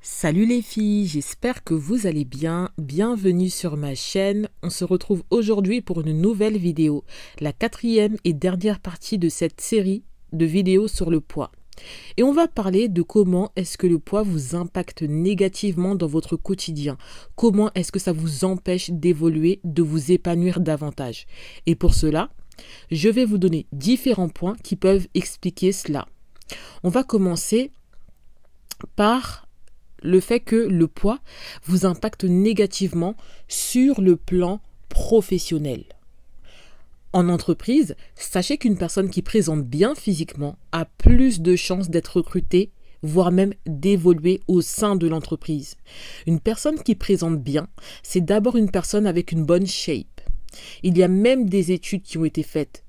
Salut les filles, j'espère que vous allez bien. Bienvenue sur ma chaîne. On se retrouve aujourd'hui pour une nouvelle vidéo, la quatrième et dernière partie de cette série de vidéos sur le poids. Et on va parler de comment est-ce que le poids vous impacte négativement dans votre quotidien. Comment est-ce que ça vous empêche d'évoluer, de vous épanouir davantage. Et pour cela, je vais vous donner différents points qui peuvent expliquer cela. On va commencer par le fait que le poids vous impacte négativement sur le plan professionnel. En entreprise, sachez qu'une personne qui présente bien physiquement a plus de chances d'être recrutée, voire même d'évoluer au sein de l'entreprise. Une personne qui présente bien, c'est d'abord une personne avec une bonne shape. Il y a même des études qui ont été faites.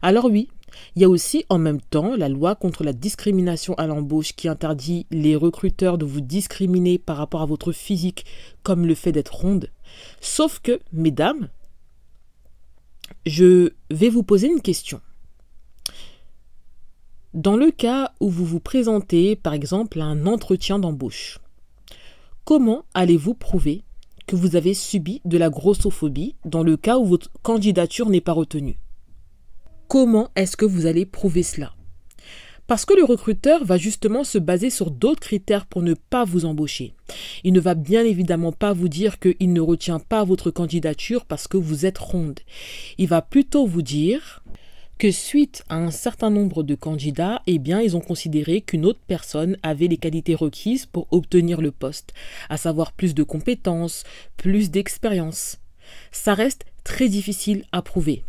Alors oui, il y a aussi en même temps la loi contre la discrimination à l'embauche qui interdit les recruteurs de vous discriminer par rapport à votre physique comme le fait d'être ronde. Sauf que, mesdames, je vais vous poser une question. Dans le cas où vous vous présentez, par exemple, à un entretien d'embauche, comment allez-vous prouver que vous avez subi de la grossophobie dans le cas où votre candidature n'est pas retenue ? Comment est-ce que vous allez prouver cela? Parce que le recruteur va justement se baser sur d'autres critères pour ne pas vous embaucher. Il ne va bien évidemment pas vous dire qu'il ne retient pas votre candidature parce que vous êtes ronde. Il va plutôt vous dire que suite à un certain nombre de candidats, ils ont considéré qu'une autre personne avait les qualités requises pour obtenir le poste, à savoir plus de compétences, plus d'expérience. Ça reste très difficile à prouver.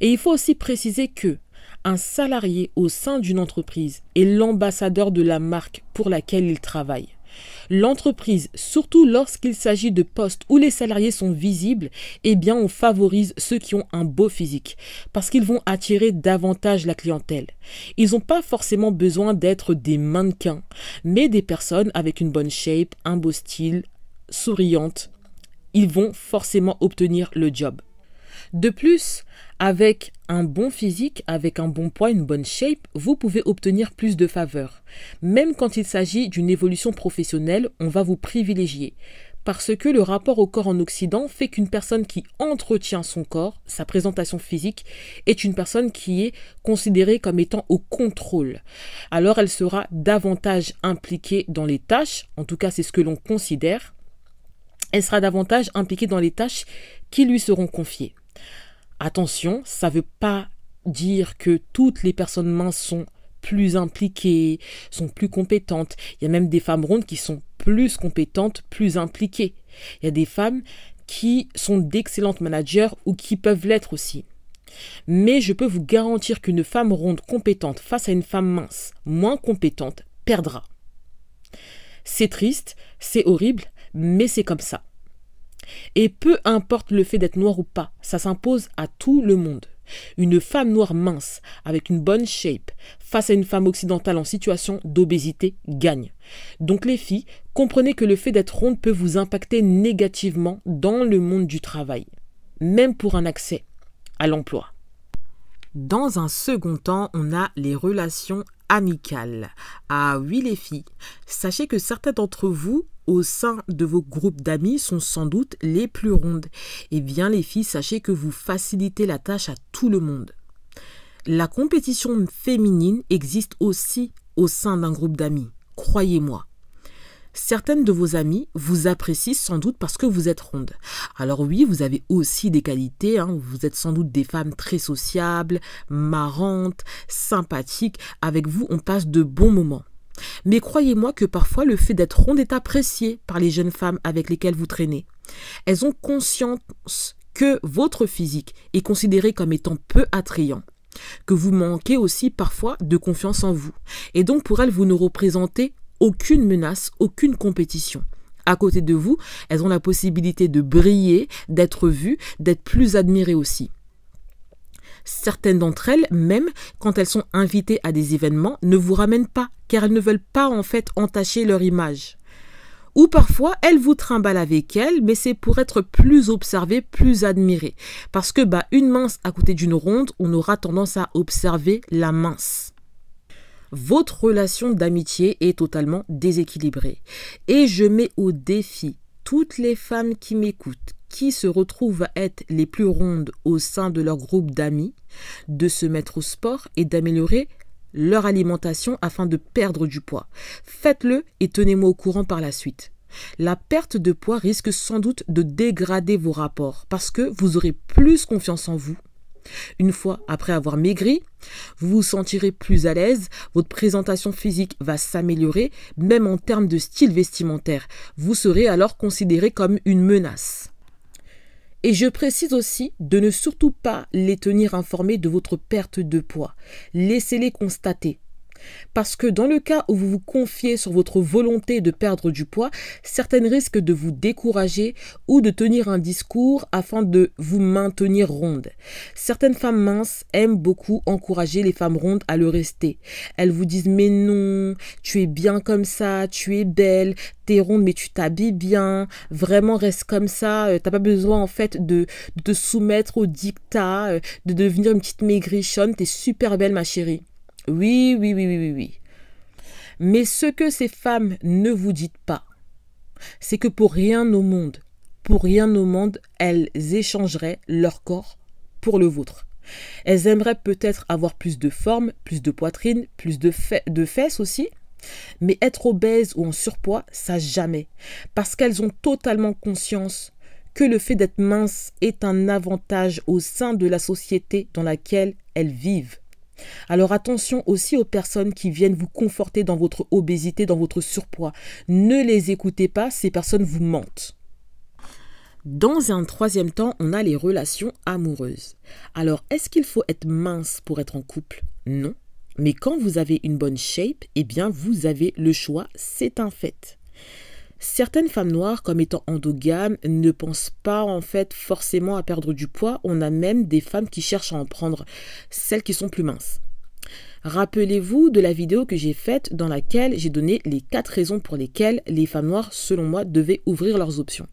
Et il faut aussi préciser que un salarié au sein d'une entreprise est l'ambassadeur de la marque pour laquelle il travaille. L'entreprise, surtout lorsqu'il s'agit de postes où les salariés sont visibles, on favorise ceux qui ont un beau physique parce qu'ils vont attirer davantage la clientèle. Ils n'ont pas forcément besoin d'être des mannequins, mais des personnes avec une bonne shape, un beau style, souriantes. Ils vont forcément obtenir le job. De plus, avec un bon physique, avec un bon poids, une bonne shape, vous pouvez obtenir plus de faveurs. Même quand il s'agit d'une évolution professionnelle, on va vous privilégier. Parce que le rapport au corps en Occident fait qu'une personne qui entretient son corps, sa présentation physique, est une personne qui est considérée comme étant au contrôle. Alors elle sera davantage impliquée dans les tâches, en tout cas c'est ce que l'on considère. Elle sera davantage impliquée dans les tâches qui lui seront confiées. Attention, ça ne veut pas dire que toutes les personnes minces sont plus impliquées, sont plus compétentes. Il y a même des femmes rondes qui sont plus compétentes, plus impliquées. Il y a des femmes qui sont d'excellentes managers ou qui peuvent l'être aussi. Mais je peux vous garantir qu'une femme ronde compétente face à une femme mince, moins compétente, perdra. C'est triste, c'est horrible, mais c'est comme ça. Et peu importe le fait d'être noir ou pas, ça s'impose à tout le monde. Une femme noire mince, avec une bonne shape, face à une femme occidentale en situation d'obésité, gagne. Donc les filles, comprenez que le fait d'être ronde peut vous impacter négativement dans le monde du travail, même pour un accès à l'emploi. Dans un second temps, on a les relations amicales. Ah oui les filles, sachez que certains d'entre vous, au sein de vos groupes d'amis, sont sans doute les plus rondes. Les filles, sachez que vous facilitez la tâche à tout le monde. La compétition féminine existe aussi au sein d'un groupe d'amis, croyez-moi. Certaines de vos amies vous apprécient sans doute parce que vous êtes ronde. Alors oui, vous avez aussi des qualités, vous êtes sans doute des femmes très sociables, marrantes, sympathiques. Avec vous, on passe de bons moments. Mais croyez-moi que parfois le fait d'être ronde est apprécié par les jeunes femmes avec lesquelles vous traînez. Elles ont conscience que votre physique est considéré comme étant peu attrayant, que vous manquez aussi parfois de confiance en vous. Et donc pour elles, vous ne représentez aucune menace, aucune compétition. À côté de vous, elles ont la possibilité de briller, d'être vues, d'être plus admirées aussi. Certaines d'entre elles, même quand elles sont invitées à des événements, ne vous ramènent pas, car elles ne veulent pas en fait entacher leur image. Ou parfois, elles vous trimballent avec elles, mais c'est pour être plus observée, plus admirée. Parce que une mince à côté d'une ronde, on aura tendance à observer la mince. Votre relation d'amitié est totalement déséquilibrée. Et je mets au défi toutes les femmes qui m'écoutent, qui se retrouvent à être les plus rondes au sein de leur groupe d'amis, de se mettre au sport et d'améliorer leur alimentation afin de perdre du poids. Faites-le et tenez-moi au courant par la suite. La perte de poids risque sans doute de dégrader vos rapports parce que vous aurez plus confiance en vous. Une fois après avoir maigri, vous vous sentirez plus à l'aise, votre présentation physique va s'améliorer, même en termes de style vestimentaire. Vous serez alors considéré comme une menace. Et je précise aussi de ne surtout pas les tenir informés de votre perte de poids. Laissez-les constater. Parce que dans le cas où vous vous confiez sur votre volonté de perdre du poids, certaines risquent de vous décourager ou de tenir un discours afin de vous maintenir ronde. Certaines femmes minces aiment beaucoup encourager les femmes rondes à le rester. Elles vous disent « mais non, tu es bien comme ça, tu es belle, t'es ronde mais tu t'habilles bien, vraiment reste comme ça, t'as pas besoin en fait de te soumettre au dictat, de devenir une petite maigrichonne, t'es super belle ma chérie. » Oui. Mais ce que ces femmes ne vous disent pas, c'est que pour rien au monde, elles échangeraient leur corps pour le vôtre. Elles aimeraient peut-être avoir plus de forme, plus de poitrine, plus de fesses aussi, mais être obèse ou en surpoids, ça jamais. Parce qu'elles ont totalement conscience que le fait d'être mince est un avantage au sein de la société dans laquelle elles vivent. Alors attention aussi aux personnes qui viennent vous conforter dans votre obésité, dans votre surpoids. Ne les écoutez pas, ces personnes vous mentent. Dans un troisième temps, on a les relations amoureuses. Alors, est-ce qu'il faut être mince pour être en couple? Non. Mais quand vous avez une bonne shape, eh bien, vous avez le choix, c'est un fait. Certaines femmes noires, comme étant endogames, ne pensent pas en fait forcément à perdre du poids. On a même des femmes qui cherchent à en prendre, celles qui sont plus minces. Rappelez-vous de la vidéo que j'ai faite dans laquelle j'ai donné les 4 raisons pour lesquelles les femmes noires, selon moi, devaient ouvrir leurs options.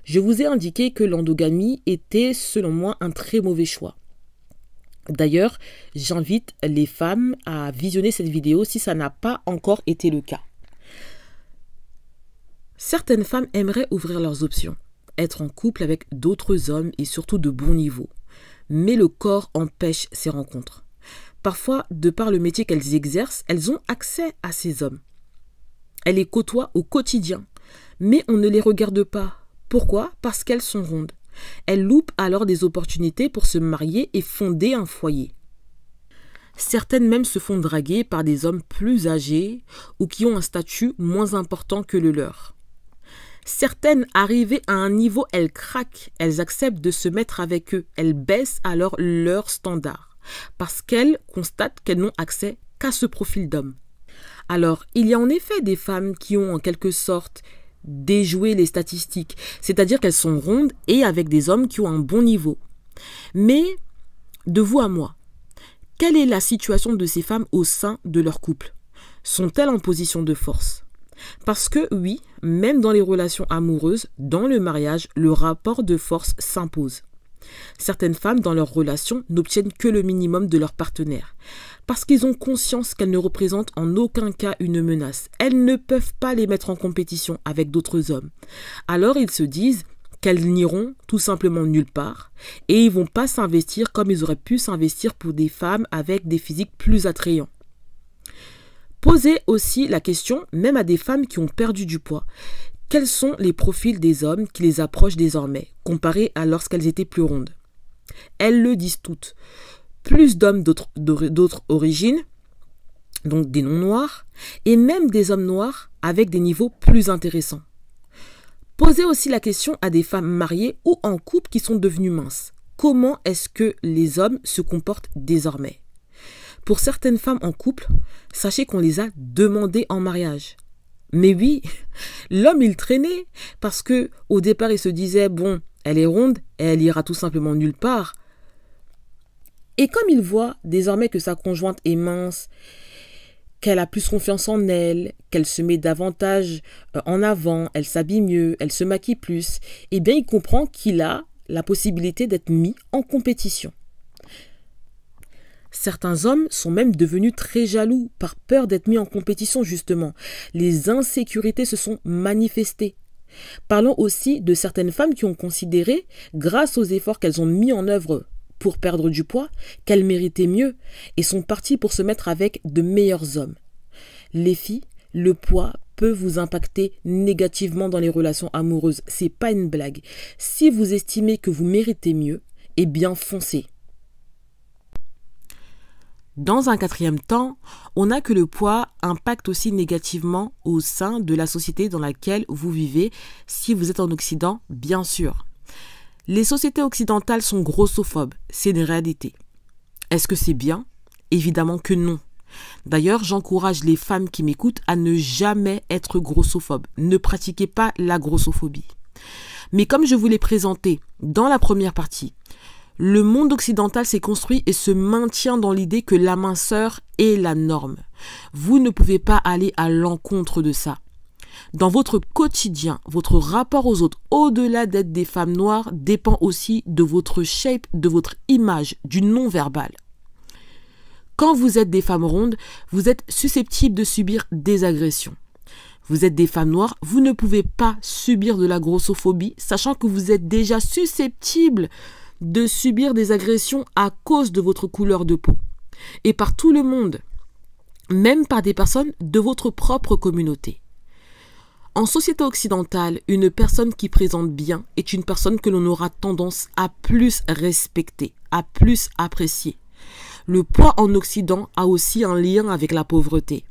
Je vous ai indiqué que l'endogamie était, selon moi, un très mauvais choix. D'ailleurs, j'invite les femmes à visionner cette vidéo si ça n'a pas encore été le cas. Certaines femmes aimeraient ouvrir leurs options, être en couple avec d'autres hommes et surtout de bon niveau. Mais le corps empêche ces rencontres. Parfois, de par le métier qu'elles exercent, elles ont accès à ces hommes. Elles les côtoient au quotidien, mais on ne les regarde pas. Pourquoi? Parce qu'elles sont rondes. Elles loupent alors des opportunités pour se marier et fonder un foyer. Certaines même se font draguer par des hommes plus âgés ou qui ont un statut moins important que le leur. Certaines, arrivées à un niveau, elles craquent, elles acceptent de se mettre avec eux, elles baissent alors leurs standards, parce qu'elles constatent qu'elles n'ont accès qu'à ce profil d'homme. Alors, il y a en effet des femmes qui ont en quelque sorte déjoué les statistiques, c'est-à-dire qu'elles sont rondes et avec des hommes qui ont un bon niveau. Mais, de vous à moi, quelle est la situation de ces femmes au sein de leur couple? Sont-elles en position de force? Parce que oui, même dans les relations amoureuses, dans le mariage, le rapport de force s'impose. Certaines femmes dans leurs relations n'obtiennent que le minimum de leur partenaire, parce qu'ils ont conscience qu'elles ne représentent en aucun cas une menace. Elles ne peuvent pas les mettre en compétition avec d'autres hommes. Alors ils se disent qu'elles n'iront tout simplement nulle part et ils ne vont pas s'investir comme ils auraient pu s'investir pour des femmes avec des physiques plus attrayants. Posez aussi la question, même à des femmes qui ont perdu du poids. Quels sont les profils des hommes qui les approchent désormais, comparés à lorsqu'elles étaient plus rondes? Elles le disent toutes. Plus d'hommes d'autres origines, donc des non-noirs, et même des hommes noirs avec des niveaux plus intéressants. Posez aussi la question à des femmes mariées ou en couple qui sont devenues minces. Comment est-ce que les hommes se comportent désormais? Pour certaines femmes en couple, sachez qu'on les a demandées en mariage. Mais oui, l'homme il traînait parce que au départ il se disait bon, elle est ronde et elle ira tout simplement nulle part. Et comme il voit désormais que sa conjointe est mince, qu'elle a plus confiance en elle, qu'elle se met davantage en avant, elle s'habille mieux, elle se maquille plus, eh bien il comprend qu'il a la possibilité d'être mis en compétition. Certains hommes sont même devenus très jaloux par peur d'être mis en compétition justement. Les insécurités se sont manifestées. Parlons aussi de certaines femmes qui ont considéré, grâce aux efforts qu'elles ont mis en œuvre pour perdre du poids, qu'elles méritaient mieux et sont parties pour se mettre avec de meilleurs hommes. Les filles, le poids peut vous impacter négativement dans les relations amoureuses. C'est pas une blague. Si vous estimez que vous méritez mieux, eh bien foncez. Dans un quatrième temps, on a que le poids impacte aussi négativement au sein de la société dans laquelle vous vivez, si vous êtes en Occident, bien sûr. Les sociétés occidentales sont grossophobes, c'est une réalité. Est-ce que c'est bien? Évidemment que non. D'ailleurs, j'encourage les femmes qui m'écoutent à ne jamais être grossophobes. Ne pratiquez pas la grossophobie. Mais comme je vous l'ai présenté dans la première partie, le monde occidental s'est construit et se maintient dans l'idée que la minceur est la norme. Vous ne pouvez pas aller à l'encontre de ça. Dans votre quotidien, votre rapport aux autres, au-delà d'être des femmes noires, dépend aussi de votre shape, de votre image, du non-verbal. Quand vous êtes des femmes rondes, vous êtes susceptibles de subir des agressions. Vous êtes des femmes noires, vous ne pouvez pas subir de la grossophobie, sachant que vous êtes déjà susceptibles de subir des agressions à cause de votre couleur de peau. Et par tout le monde, même par des personnes de votre propre communauté. En société occidentale, une personne qui présente bien est une personne que l'on aura tendance à plus respecter, à plus apprécier. Le poids en Occident a aussi un lien avec la pauvreté.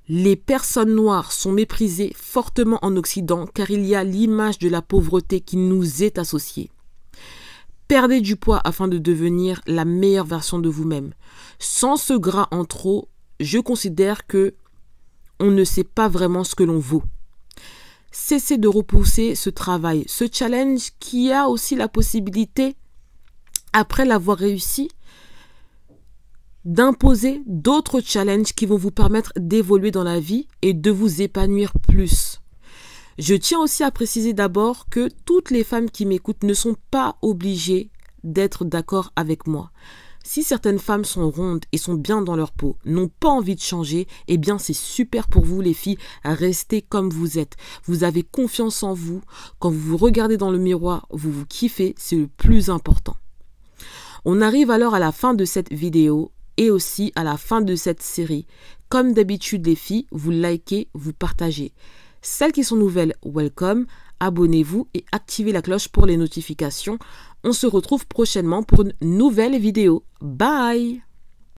Les personnes noires sont méprisées fortement en Occident car il y a l'image de la pauvreté qui nous est associée. Perdez du poids afin de devenir la meilleure version de vous-même. Sans ce gras en trop, je considère que on ne sait pas vraiment ce que l'on vaut. Cessez de repousser ce travail, ce challenge qui a aussi la possibilité, après l'avoir réussi, d'imposer d'autres challenges qui vont vous permettre d'évoluer dans la vie et de vous épanouir plus. Je tiens aussi à préciser d'abord que toutes les femmes qui m'écoutent ne sont pas obligées d'être d'accord avec moi. Si certaines femmes sont rondes et sont bien dans leur peau, n'ont pas envie de changer, eh bien c'est super pour vous les filles, restez comme vous êtes. Vous avez confiance en vous, quand vous vous regardez dans le miroir, vous vous kiffez, c'est le plus important. On arrive alors à la fin de cette vidéo et aussi à la fin de cette série. Comme d'habitude les filles, vous likez, vous partagez. Celles qui sont nouvelles, welcome, abonnez-vous et activez la cloche pour les notifications. On se retrouve prochainement pour une nouvelle vidéo. Bye!